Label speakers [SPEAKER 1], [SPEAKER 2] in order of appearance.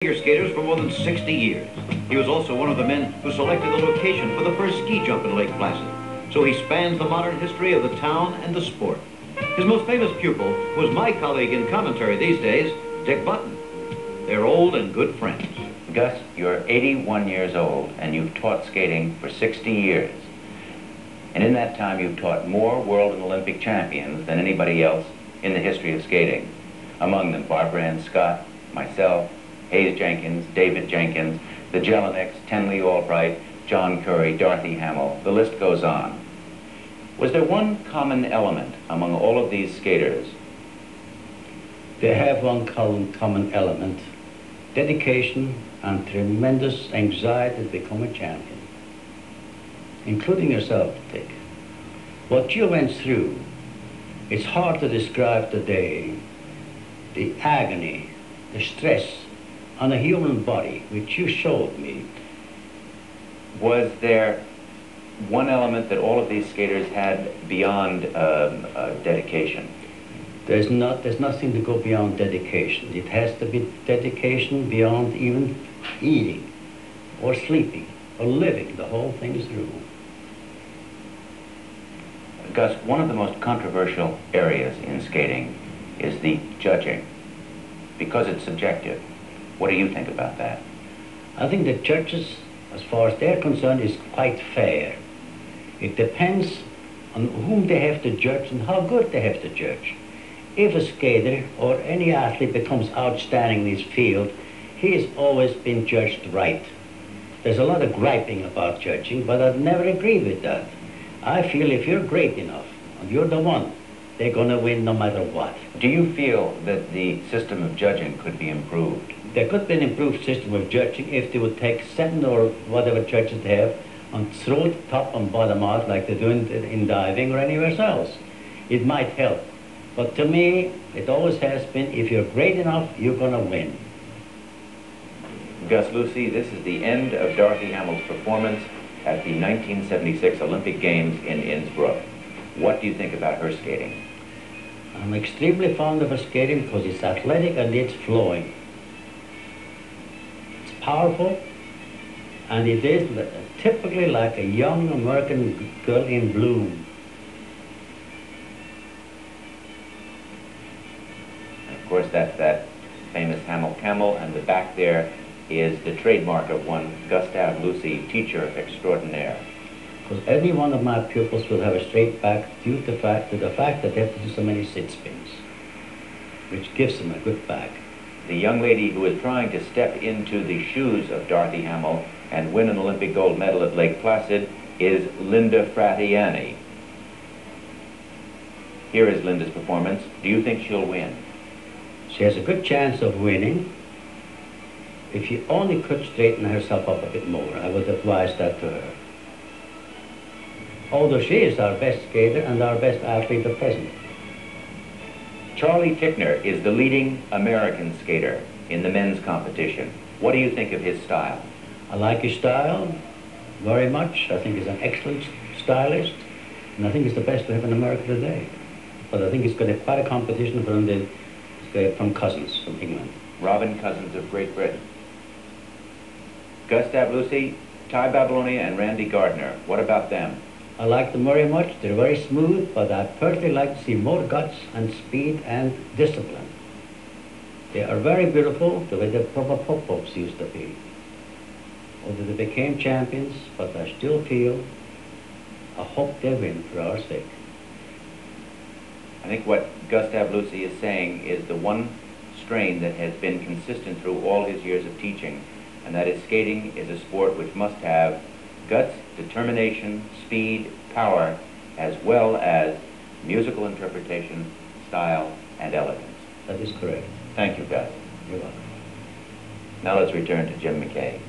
[SPEAKER 1] figure skaters for more than 60 years. He was also one of the men who selected the location for the first ski jump in Lake Placid. So he spans the modern history of the town and the sport. His most famous pupil was my colleague in commentary these days, Dick Button. They're old and good friends.
[SPEAKER 2] Gus, you're 81 years old and you've taught skating for 60 years. And in that time you've taught more world and Olympic champions than anybody else in the history of skating. Among them, Barbara Ann Scott, myself, Hayes Jenkins, David Jenkins, the Jelineks, Tenley Albright, John Curry, Dorothy Hamill. The list goes on. Was there one common element among all of these skaters?
[SPEAKER 3] They have one common element: dedication and tremendous anxiety to become a champion, including yourself, Dick. What you went through, it's hard to describe today. The agony, the stress on a human body, which you showed me.
[SPEAKER 2] Was there one element that all of these skaters had beyond dedication?
[SPEAKER 3] There's nothing to go beyond dedication. It has to be dedication beyond even eating or sleeping or living the whole thing through.
[SPEAKER 2] Gus, one of the most controversial areas in skating is the judging, because it's subjective. What do you think about that?
[SPEAKER 3] I think the judges, as far as they're concerned, is quite fair. It depends on whom they have to judge and how good they have to judge. If a skater or any athlete becomes outstanding in his field, he has always been judged right. There's a lot of griping about judging, but I've never agreed with that. I feel if you're great enough and you're the one, they're going to win no matter what.
[SPEAKER 2] Do you feel that the system of judging could be improved?
[SPEAKER 3] There could be an improved system of judging if they would take 7 or whatever judges they have and throw it top and bottom out like they do in diving or anywhere else. It might help. But to me, it always has been, if you're great enough, you're going to win.
[SPEAKER 2] Gus Lussi, this is the end of Dorothy Hamill's performance at the 1976 Olympic Games in Innsbruck. What do you think about her skating?
[SPEAKER 3] I'm extremely fond of her skating because it's athletic and it's flowing. It's powerful, and it is typically like a young American girl in bloom.
[SPEAKER 2] And of course, that's that famous Hamill camel, and the back there is the trademark of one Gustave Lussi, teacher extraordinaire.
[SPEAKER 3] Because any one of my pupils will have a straight back due to the fact that they have to do so many sit spins, which gives them a good back.
[SPEAKER 2] The young lady who is trying to step into the shoes of Dorothy Hamill and win an Olympic gold medal at Lake Placid is Linda Fratiani. Here is Linda's performance. Do you think she'll win?
[SPEAKER 3] She has a good chance of winning if she only could straighten herself up a bit more. I would advise that to her. Although she is our best skater and our best athlete at present.
[SPEAKER 2] Charlie Tickner is the leading American skater in the men's competition. What do you think of his style?
[SPEAKER 3] I like his style very much. I think he's an excellent stylist, and I think he's the best we have in America today. But I think he's got quite a competition from Cousins, from England.
[SPEAKER 2] Robin Cousins of Great Britain. Gustave Lussi, Ty Babylonia, and Randy Gardner. What about them?
[SPEAKER 3] I like them very much. They're very smooth, but I personally like to see more guts and speed and discipline. They are very beautiful, the way the proper pop-ups used to be. Although they became champions, but I still feel, I hope they win for our sake.
[SPEAKER 2] I think what Gustave Lussi is saying is the one strain that has been consistent through all his years of teaching, and that is skating is a sport which must have guts, determination, speed, power, as well as musical interpretation, style, and elegance.
[SPEAKER 3] That is correct.
[SPEAKER 2] Thank you, Gus.
[SPEAKER 3] You're welcome.
[SPEAKER 2] Now let's return to Jim McKay.